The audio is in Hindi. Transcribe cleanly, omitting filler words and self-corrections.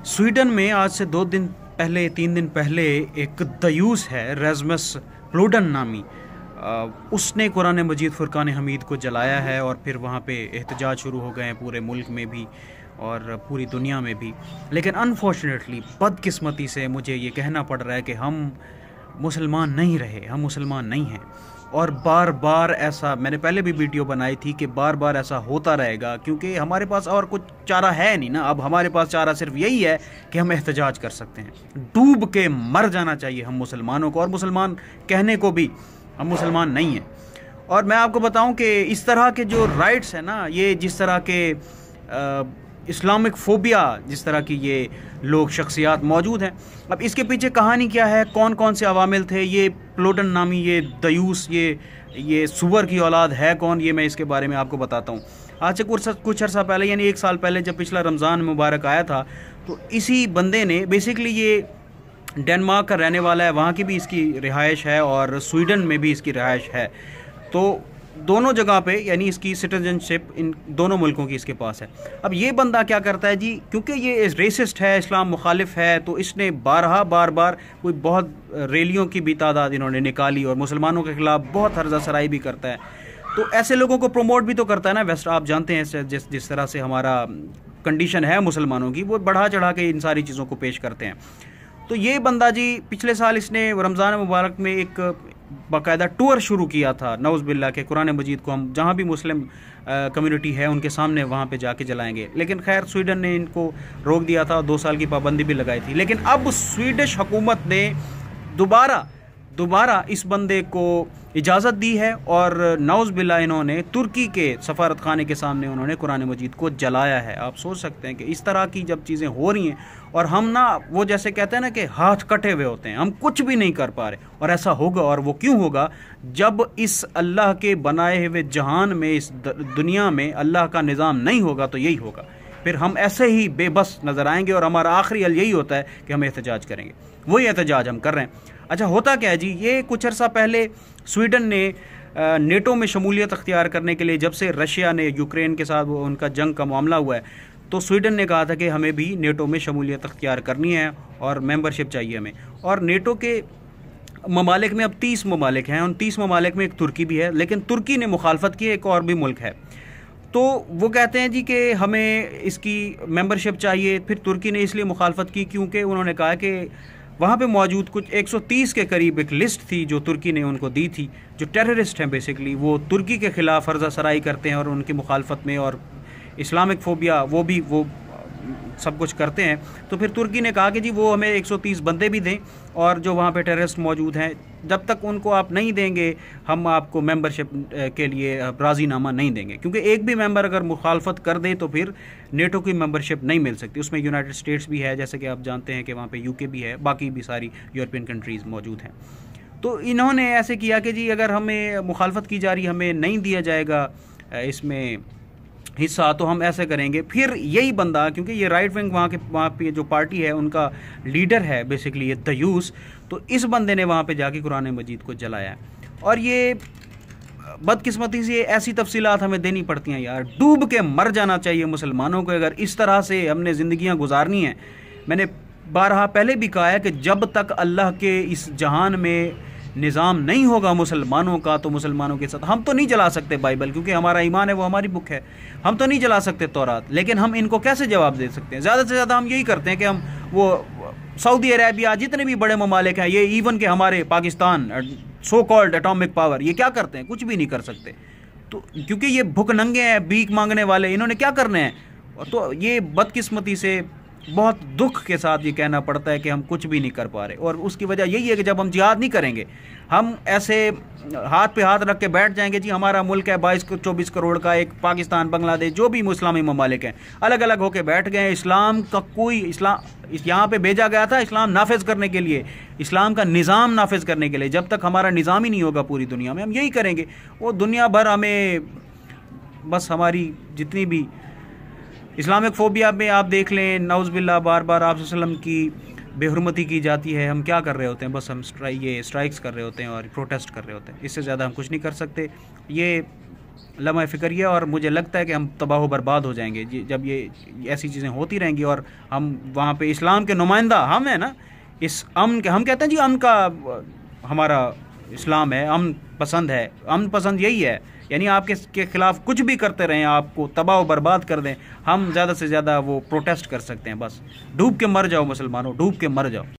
स्वीडन में आज से 2 दिन पहले 3 दिन पहले एक दयूस है रेज़मस प्लूडन नामी। उसने कुरान मजीद फुरकान हमीद को जलाया है और फिर वहाँ पे एहतजाज शुरू हो गए हैं पूरे मुल्क में भी और पूरी दुनिया में भी। लेकिन अनफॉर्चुनेटली बदकिस्मती से मुझे ये कहना पड़ रहा है कि हम मुसलमान नहीं रहे, हम मुसलमान नहीं हैं। और बार बार ऐसा, मैंने पहले भी वीडियो बनाई थी कि बार बार ऐसा होता रहेगा क्योंकि हमारे पास और कुछ चारा है नहीं ना। अब हमारे पास चारा सिर्फ यही है कि हम एहतजाज कर सकते हैं। डूब के मर जाना चाहिए हम मुसलमानों को, और मुसलमान कहने को भी हम मुसलमान नहीं हैं। और मैं आपको बताऊं कि इस तरह के जो राइट्स हैं ना, ये जिस तरह के इस्लामिक फोबिया, जिस तरह की ये लोग शख्सियात मौजूद हैं। अब इसके पीछे कहानी क्या है, कौन कौन से अवामिल थे, ये प्लूडन नामी ये दयूस, ये सुअर की औलाद है कौन, ये मैं इसके बारे में आपको बताता हूँ। आज से कुछ अर्सा पहले, यानी 1 साल पहले, जब पिछला रमज़ान मुबारक आया था, तो इसी बंदे ने, बेसिकली ये डेनमार्क का रहने वाला है, वहाँ की भी इसकी रिहाइश है और स्वीडन में भी इसकी रिहाइश है। तो दोनों जगह पे यानी इसकी सिटीजनशिप इन दोनों मुल्कों की इसके पास है। अब ये बंदा क्या करता है जी, क्योंकि ये रेसिस्ट है, इस्लाम मुखालिफ है, तो इसने बार बार कोई बहुत रैलियों की भी तादाद इन्होंने निकाली और मुसलमानों के खिलाफ बहुत हर्जा सराई भी करता है। तो ऐसे लोगों को प्रमोट भी तो करता है ना वेस्ट। आप जानते हैं जिस तरह से हमारा कंडीशन है मुसलमानों की, वो बढ़ा चढ़ा के इन सारी चीज़ों को पेश करते हैं। तो ये बंदा जी पिछले साल इसने रमज़ान मुबारक में एक बाकायदा टूर शुरू किया था, नौज़ बिल्ला के कुरान मजीद को हम जहाँ भी मुस्लिम कम्युनिटी है उनके सामने वहाँ पे जाके जलाएंगे। लेकिन खैर स्वीडन ने इनको रोक दिया था और 2 साल की पाबंदी भी लगाई थी। लेकिन अब स्वीडिश हुकूमत ने दोबारा इस बंदे को इजाज़त दी है और नौज़ बिल्ला इन्होंने तुर्की के सफारत खाने के सामने उन्होंने कुरान मजीद को जलाया है। आप सोच सकते हैं कि इस तरह की जब चीज़ें हो रही हैं और हम ना, वो जैसे कहते हैं ना कि हाथ कटे हुए होते हैं, हम कुछ भी नहीं कर पा रहे। और ऐसा होगा, और वो क्यों होगा, जब इस अल्लाह के बनाए हुए जहान में, इस दुनिया में अल्लाह का निज़ाम नहीं होगा तो यही होगा। फिर हम ऐसे ही बेबस नज़र आएंगे और हमारा आखिरी हल यही होता है कि हम एहतजाज करेंगे। वही एहतजाज हम कर रहे हैं। अच्छा, होता क्या है जी, ये कुछ अर्सा पहले स्वीडन ने नेटो में शमूलियत अख्तियार करने के लिए, जब से रशिया ने यूक्रेन के साथ वो उनका जंग का मामला हुआ है, तो स्वीडन ने कहा था कि हमें भी नेटो में शमूलियत अख्तियार करनी है और मेंबरशिप चाहिए हमें। और नेटो के ममालिक में अब 30 ममालिक हैं, उन 30 ममालिक में एक तुर्की भी है। लेकिन तुर्की ने मुखालफत की, एक और भी मुल्क है, तो वो कहते हैं जी कि हमें इसकी मेंबरशिप चाहिए। फिर तुर्की ने इसलिए मुखालफत की क्योंकि उन्होंने कहा कि वहाँ पे मौजूद कुछ 130 के करीब एक लिस्ट थी जो तुर्की ने उनको दी थी, जो टेररिस्ट हैं बेसिकली, वो तुर्की के ख़िलाफ़ हर्जा सराई करते हैं और उनकी मुखालफत में और इस्लामिक फोबिया वो सब कुछ करते हैं। तो फिर तुर्की ने कहा कि जी वो हमें 130 बंदे भी दें और जो वहाँ पे टेररिस्ट मौजूद हैं, जब तक उनको आप नहीं देंगे हम आपको मेंबरशिप के लिए राज़ीनामा नहीं देंगे। क्योंकि एक भी मेंबर अगर मुखालफत कर दे तो फिर नेटो की मेंबरशिप नहीं मिल सकती। उसमें यूनाइटेड स्टेट्स भी है, जैसे कि आप जानते हैं कि वहाँ पे यूके भी है, बाकी भी सारी यूरोपियन कंट्रीज़ मौजूद हैं। तो इन्होंने ऐसे किया कि जी अगर हमें मुखालफत की जा रही, हमें नहीं दिया जाएगा इसमें हिस्सा, तो हम ऐसे करेंगे। फिर यही बंदा, क्योंकि ये राइट विंग वहाँ पे जो पार्टी है उनका लीडर है बेसिकली ये दयूस, तो इस बंदे ने वहाँ पे जाके कुरान मजीद को जलाया है। और ये बदकिस्मती से ऐसी तफसीलात हमें देनी पड़ती हैं यार। डूब के मर जाना चाहिए मुसलमानों को अगर इस तरह से हमने ज़िंदगियाँ गुजारनी हैं। मैंने बारहा पहले भी कहा है कि जब तक अल्लाह के इस जहान में निज़ाम नहीं होगा मुसलमानों का, तो मुसलमानों के साथ हम तो नहीं जला सकते बाइबल, क्योंकि हमारा ईमान है, वो हमारी बुक है। हम तो नहीं जला सकते तौरात, लेकिन हम इनको कैसे जवाब दे सकते हैं? ज़्यादा से ज़्यादा हम यही करते हैं कि हम वो सऊदी अरेबिया, जितने भी बड़े ममालिक हैं, ये इवन के हमारे Pakistan, so called atomic power, ये क्या करते हैं? कुछ भी नहीं कर सकते। तो क्योंकि ये भुखनंगे हैं, भीख मांगने वाले, इन्होंने क्या करने हैं? तो ये बदकिस्मती से बहुत दुख के साथ ये कहना पड़ता है कि हम कुछ भी नहीं कर पा रहे। और उसकी वजह यही है कि जब हम जिहाद नहीं करेंगे, हम ऐसे हाथ पे हाथ रख के बैठ जाएंगे जी हमारा मुल्क है 22-24 करोड़ का, एक पाकिस्तान, बांग्लादेश, जो भी इस्लामी ममालिक हैं अलग अलग होके बैठ गए। इस्लाम का कोई, इस्लाम यहाँ पे भेजा गया था इस्लाम नाफिज करने के लिए, इस्लाम का निज़ाम नाफिज करने के लिए। जब तक हमारा निज़ाम ही नहीं होगा पूरी दुनिया में, हम यही करेंगे। वो दुनिया भर हमें बस हमारी जितनी भी इस्लामिक फोबिया में आप देख लें, नौज़ बिल्ला, बार बार आप सल्लम की बेहुरमती की जाती है। हम क्या कर रहे होते हैं? बस हम स्ट्राइक्स कर रहे होते हैं और प्रोटेस्ट कर रहे होते हैं। इससे ज़्यादा हम कुछ नहीं कर सकते। ये लम्हा फ़िक्र ये, और मुझे लगता है कि हम तबाह बर्बाद हो जाएंगे जब ये ऐसी चीज़ें होती रहेंगी। और हम वहाँ पे इस्लाम के नुमाइंदा हम हैं ना, इस अमन के, हम कहते हैं जी अमन का हमारा इस्लाम है, अमन पसंद है, अमन पसंद यही है, यानी आपके के ख़िलाफ़ कुछ भी करते रहें, आपको तबाह बर्बाद कर दें, हम ज़्यादा से ज़्यादा वो प्रोटेस्ट कर सकते हैं। बस डूब के मर जाओ मुसलमानों, डूब के मर जाओ।